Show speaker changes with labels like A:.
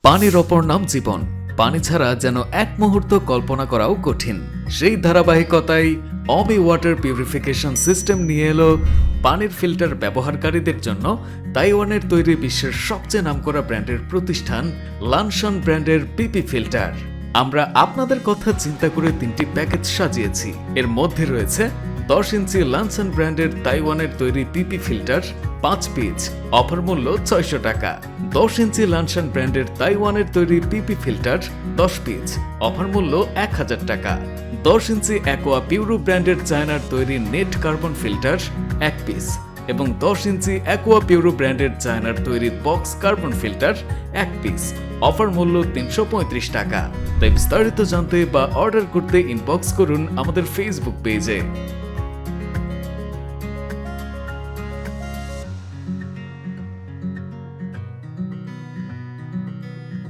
A: পানির অপর নাম জীবন। পানি ছাড়া যেন এক মুহূর্ত কল্পনা করাও কঠিন। সেই ধারাবাহিকতায় অমি ওয়াটার পিউরিফিকেশন সিস্টেম নিয়ে এলো পানির ফিল্টার ব্যবহারকারীদের জন্য তাইওয়ানের তৈরি বিশ্বের সবচেয়ে নামকরা ব্র্যান্ডের প্রতিষ্ঠান লানশন ব্র্যান্ডের পিপি ফিল্টার। আমরা আপনাদের কথা চিন্তা করে 3টি প্যাকেজ সাজিয়েছি। এর মধ্যে রয়েছে 10 ইঞ্চি লানশন ব্র্যান্ডের তাইওয়ানের তৈরি পিপি ফিল্টার 5 পিস, অফার মূল্য 600 টাকা। 10 ইঞ্চি লানশন ব্র্যান্ডের তাইওয়ানের তৈরি পিপি ফিল্টার 10 পিস, অফার মূল্য 1000 টাকা। 10 ইঞ্চি অ্যাকোয়া পিউরো ব্র্যান্ডের চায়নার তৈরি নেট কার্বন ফিল্টার 1 পিস এবং 10 ইঞ্চি অ্যাকোয়া পিউরো ব্র্যান্ডের চায়নার তৈরি box carbon filter 1 piece, offer মূল্য 335 টাকা। তাই বিস্তারিত জানতে বা অর্ডার করতে ইনবক্স করুন আমাদের ফেসবুক পেজে।